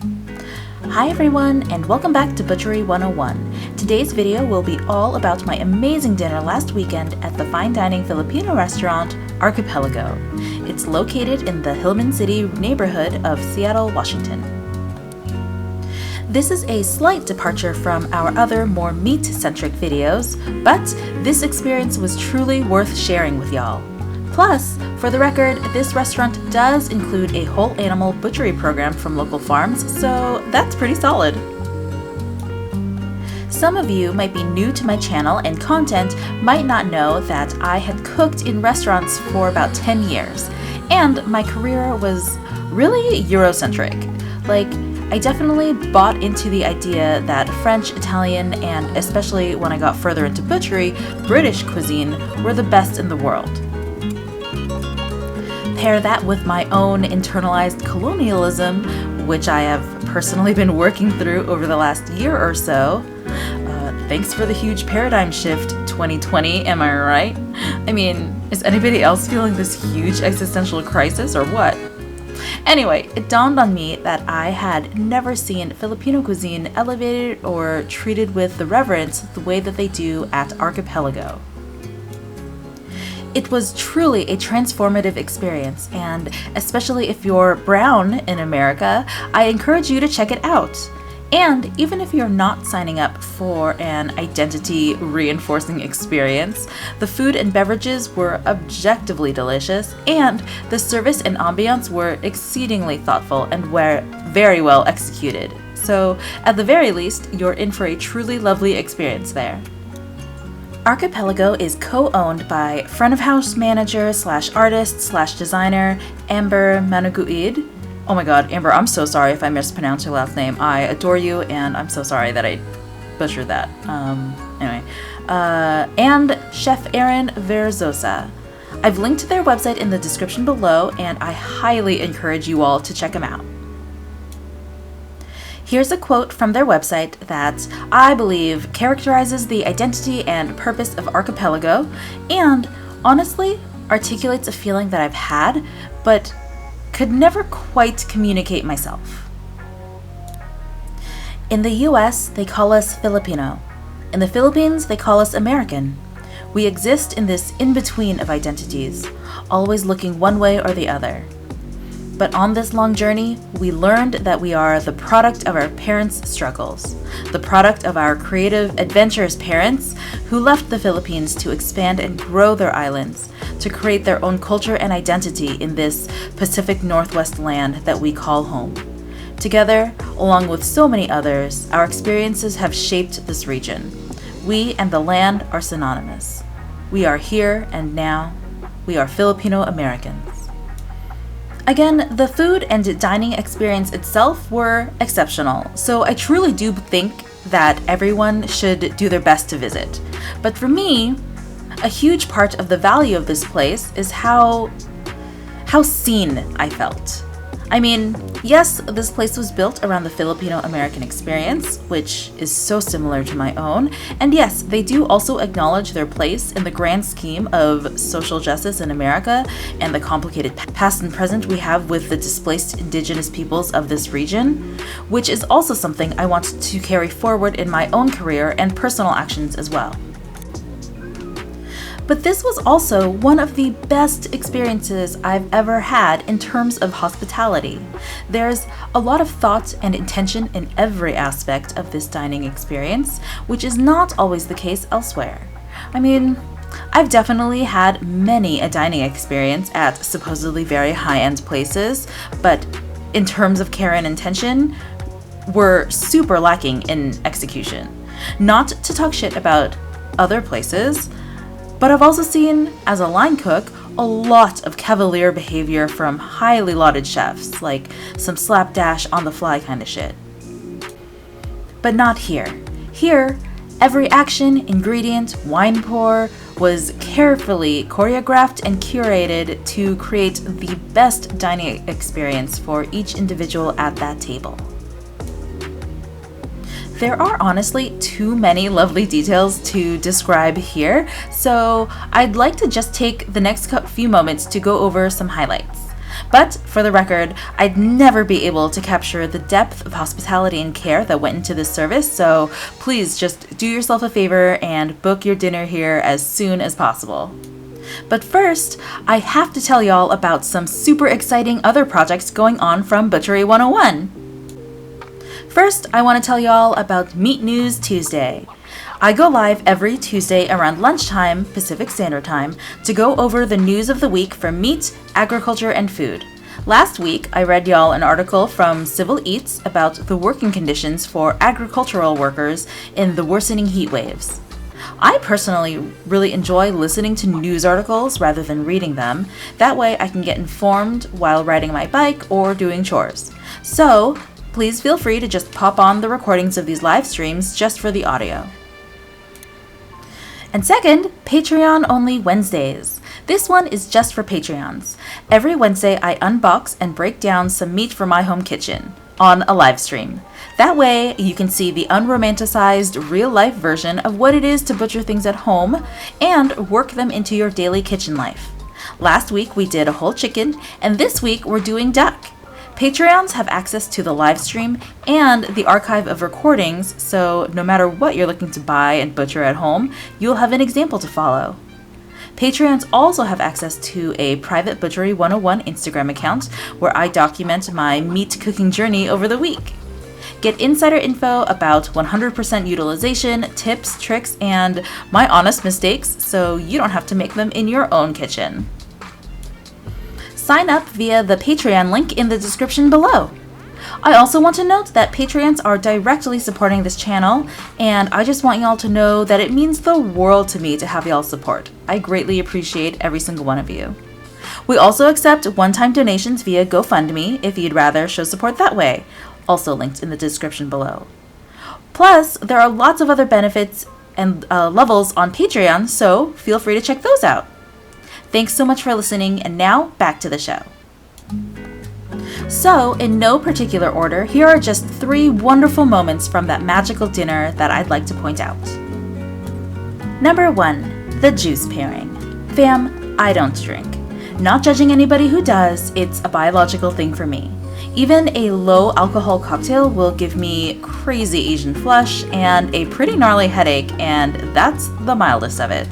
Hi everyone, and welcome back to Butchery 101. Today's video will be all about my amazing dinner last weekend at the fine dining Filipino restaurant, Archipelago. It's located in the Hillman City neighborhood of Seattle, Washington. This is a slight departure from our other, more meat-centric videos, but this experience was truly worth sharing with y'all. Plus, for the record, this restaurant does include a whole animal butchery program from local farms, so that's pretty solid. Some of you might be new to my channel and content might not know that I had cooked in restaurants for about 10 years, and my career was really Eurocentric. I definitely bought into the idea that French, Italian, and especially when I got further into butchery, British cuisine were the best in the world. Pair that with my own internalized colonialism, which I have personally been working through over the last year or so. Thanks for the huge paradigm shift, 2020, am I right? I mean, is anybody else feeling this huge existential crisis or what? Anyway, it dawned on me that I had never seen Filipino cuisine elevated or treated with the reverence the way that they do at Archipelago. It was truly a transformative experience, and especially if you're brown in America, I encourage you to check it out. And even if you're not signing up for an identity-reinforcing experience, the food and beverages were objectively delicious, and the service and ambiance were exceedingly thoughtful and were very well executed. So, at the very least, you're in for a truly lovely experience there. Archipelago is co-owned by front-of-house manager / artist / designer Amber Managuid. Oh my god, Amber, I'm so sorry if I mispronounced your last name. I adore you, and I'm so sorry that I butchered that. And Chef Aaron Verzosa. I've linked to their website in the description below, and I highly encourage you all to check them out. Here's a quote from their website that I believe characterizes the identity and purpose of Archipelago, and honestly articulates a feeling that I've had, but could never quite communicate myself. In the US, they call us Filipino. In the Philippines, they call us American. We exist in this in-between of identities, always looking one way or the other. But on this long journey, we learned that we are the product of our parents' struggles, the product of our creative, adventurous parents who left the Philippines to expand and grow their islands, to create their own culture and identity in this Pacific Northwest land that we call home. Together, along with so many others, our experiences have shaped this region. We and the land are synonymous. We are here and now. We are Filipino Americans. Again, the food and dining experience itself were exceptional, so I truly do think that everyone should do their best to visit. But for me, a huge part of the value of this place is how seen I felt. I mean, yes, this place was built around the Filipino-American experience, which is so similar to my own, and yes, they do also acknowledge their place in the grand scheme of social justice in America and the complicated past and present we have with the displaced indigenous peoples of this region, which is also something I want to carry forward in my own career and personal actions as well. But this was also one of the best experiences I've ever had in terms of hospitality. There's a lot of thought and intention in every aspect of this dining experience, which is not always the case elsewhere. I mean, I've definitely had many a dining experience at supposedly very high-end places, but in terms of care and intention, we're super lacking in execution. Not to talk shit about other places, but I've also seen, as a line cook, a lot of cavalier behavior from highly lauded chefs, like some slapdash on-the-fly kind of shit. But not here. Here, every action, ingredient, wine pour was carefully choreographed and curated to create the best dining experience for each individual at that table. There are honestly too many lovely details to describe here, so I'd like to just take the next few moments to go over some highlights. But, for the record, I'd never be able to capture the depth of hospitality and care that went into this service, so please just do yourself a favor and book your dinner here as soon as possible. But first, I have to tell y'all about some super exciting other projects going on from Butchery 101. First, I want to tell y'all about Meat News Tuesday. I go live every Tuesday around lunchtime, Pacific Standard Time, to go over the news of the week for meat, agriculture, and food. Last week, I read y'all an article from Civil Eats about the working conditions for agricultural workers in the worsening heat waves. I personally really enjoy listening to news articles rather than reading them. That way I can get informed while riding my bike or doing chores. So, please feel free to just pop on the recordings of these live streams just for the audio. And second, Patreon-only Wednesdays. This one is just for Patreons. Every Wednesday, I unbox and break down some meat from my home kitchen on a live stream. That way, you can see the unromanticized, real-life version of what it is to butcher things at home and work them into your daily kitchen life. Last week, we did a whole chicken, and this week, we're doing duck. Patreons have access to the live stream and the archive of recordings, so no matter what you're looking to buy and butcher at home, you'll have an example to follow. Patreons also have access to a private Butchery 101 Instagram account where I document my meat cooking journey over the week. Get insider info about 100% utilization, tips, tricks, and my honest mistakes so you don't have to make them in your own kitchen. Sign up via the Patreon link in the description below. I also want to note that Patreons are directly supporting this channel, and I just want y'all to know that it means the world to me to have y'all's support. I greatly appreciate every single one of you. We also accept one-time donations via GoFundMe if you'd rather show support that way, also linked in the description below. Plus, there are lots of other benefits and levels on Patreon, so feel free to check those out. Thanks so much for listening, and now back to the show. So, in no particular order, here are just 3 wonderful moments from that magical dinner that I'd like to point out. Number 1, the juice pairing. Fam, I don't drink. Not judging anybody who does, it's a biological thing for me. Even a low alcohol cocktail will give me crazy Asian flush and a pretty gnarly headache, and that's the mildest of it.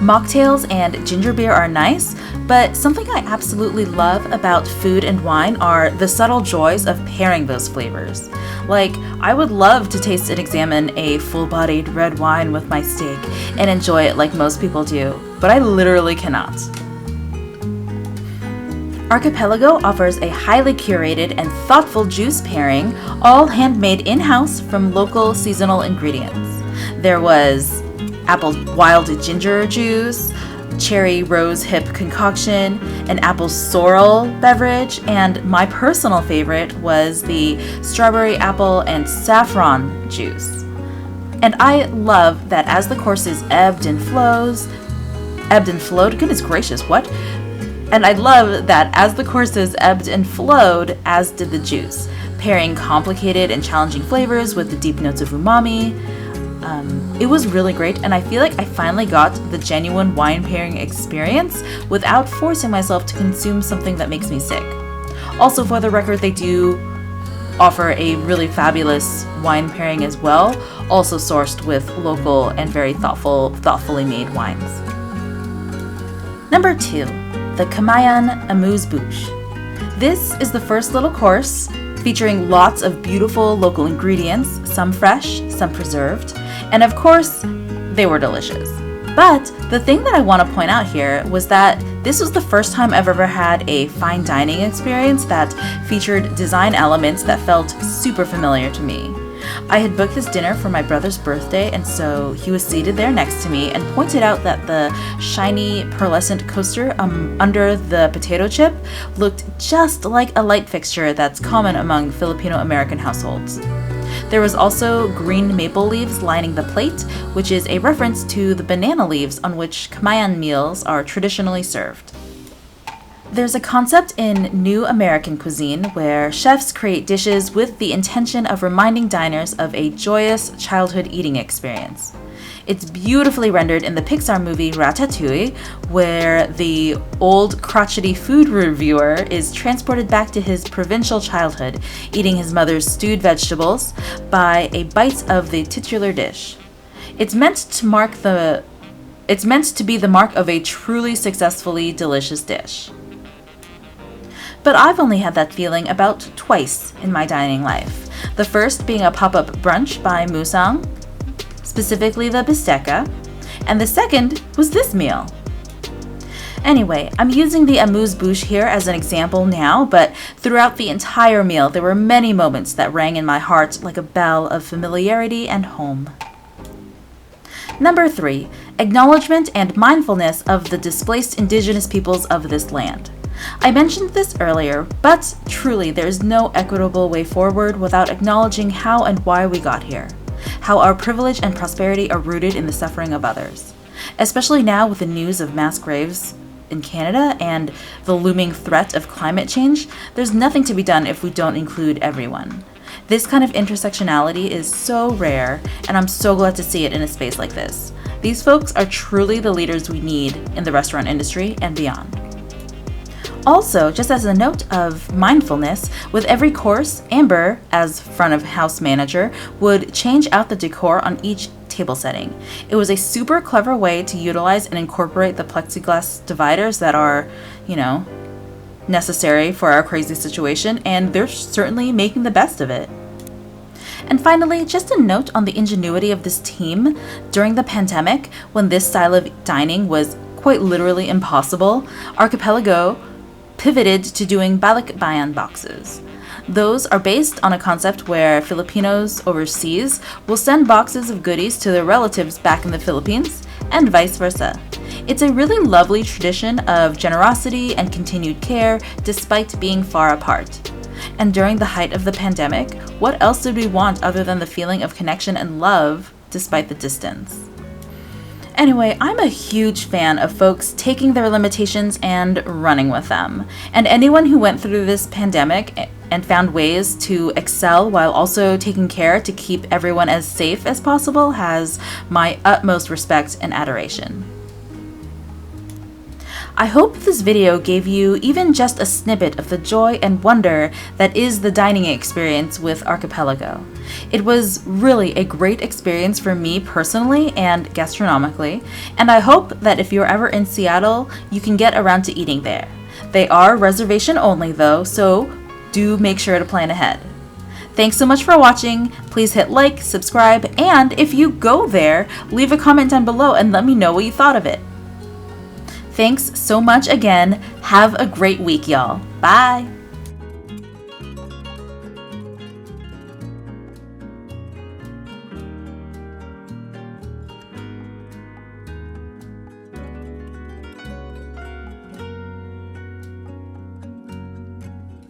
Mocktails and ginger beer are nice, but something I absolutely love about food and wine are the subtle joys of pairing those flavors. Like, I would love to taste and examine a full-bodied red wine with my steak and enjoy it like most people do, but I literally cannot. Archipelago offers a highly curated and thoughtful juice pairing, all handmade in-house from local seasonal ingredients. There was apple wild ginger juice, cherry rose hip concoction, an apple sorrel beverage, and my personal favorite was the strawberry apple and saffron juice. And I love that as the courses ebbed and flowed, goodness gracious, what? And I love that as the courses ebbed and flowed, as did the juice, pairing complicated and challenging flavors with the deep notes of umami. It was really great, and I feel like I finally got the genuine wine pairing experience without forcing myself to consume something that makes me sick. Also, for the record, they do offer a really fabulous wine pairing as well, also sourced with local and very thoughtfully made wines. Number 2, the Kamayan amuse-bouche. This is the first little course featuring lots of beautiful local ingredients, some fresh, some preserved, and of course, they were delicious. But the thing that I want to point out here was that this was the first time I've ever had a fine dining experience that featured design elements that felt super familiar to me. I had booked this dinner for my brother's birthday, and so he was seated there next to me and pointed out that the shiny pearlescent coaster under the potato chip looked just like a light fixture that's common among Filipino American households. There was also green maple leaves lining the plate, which is a reference to the banana leaves on which Kamayan meals are traditionally served. There's a concept in New American cuisine where chefs create dishes with the intention of reminding diners of a joyous childhood eating experience. It's beautifully rendered in the Pixar movie Ratatouille, where the old crotchety food reviewer is transported back to his provincial childhood, eating his mother's stewed vegetables by a bite of the titular dish. It's meant to be the mark of a truly successfully delicious dish. But I've only had that feeling about twice in my dining life. The first being a pop-up brunch by Musang, specifically the bistecca, and the second was this meal. Anyway, I'm using the amuse-bouche here as an example now, but throughout the entire meal there were many moments that rang in my heart like a bell of familiarity and home. Number 3, acknowledgement and mindfulness of the displaced indigenous peoples of this land. I mentioned this earlier, but truly there is no equitable way forward without acknowledging how and why we got here, how our privilege and prosperity are rooted in the suffering of others. Especially now with the news of mass graves in Canada and the looming threat of climate change, there's nothing to be done if we don't include everyone. This kind of intersectionality is so rare, and I'm so glad to see it in a space like this. These folks are truly the leaders we need in the restaurant industry and beyond. Also, just as a note of mindfulness, with every course, Amber, as front of house manager, would change out the decor on each table setting. It was a super clever way to utilize and incorporate the plexiglass dividers that are, necessary for our crazy situation, and they're certainly making the best of it. And finally, just a note on the ingenuity of this team. During the pandemic, when this style of dining was quite literally impossible, Archipelago pivoted to doing balikbayan boxes. Those are based on a concept where Filipinos overseas will send boxes of goodies to their relatives back in the Philippines, and vice versa. It's a really lovely tradition of generosity and continued care despite being far apart. And during the height of the pandemic, what else did we want other than the feeling of connection and love despite the distance? Anyway, I'm a huge fan of folks taking their limitations and running with them. And anyone who went through this pandemic and found ways to excel while also taking care to keep everyone as safe as possible has my utmost respect and adoration. I hope this video gave you even just a snippet of the joy and wonder that is the dining experience with Archipelago. It was really a great experience for me personally and gastronomically, and I hope that if you're ever in Seattle, you can get around to eating there. They are reservation only though, so do make sure to plan ahead. Thanks so much for watching. Please hit like, subscribe, and if you go there, leave a comment down below and let me know what you thought of it. Thanks so much again. Have a great week, y'all. Bye.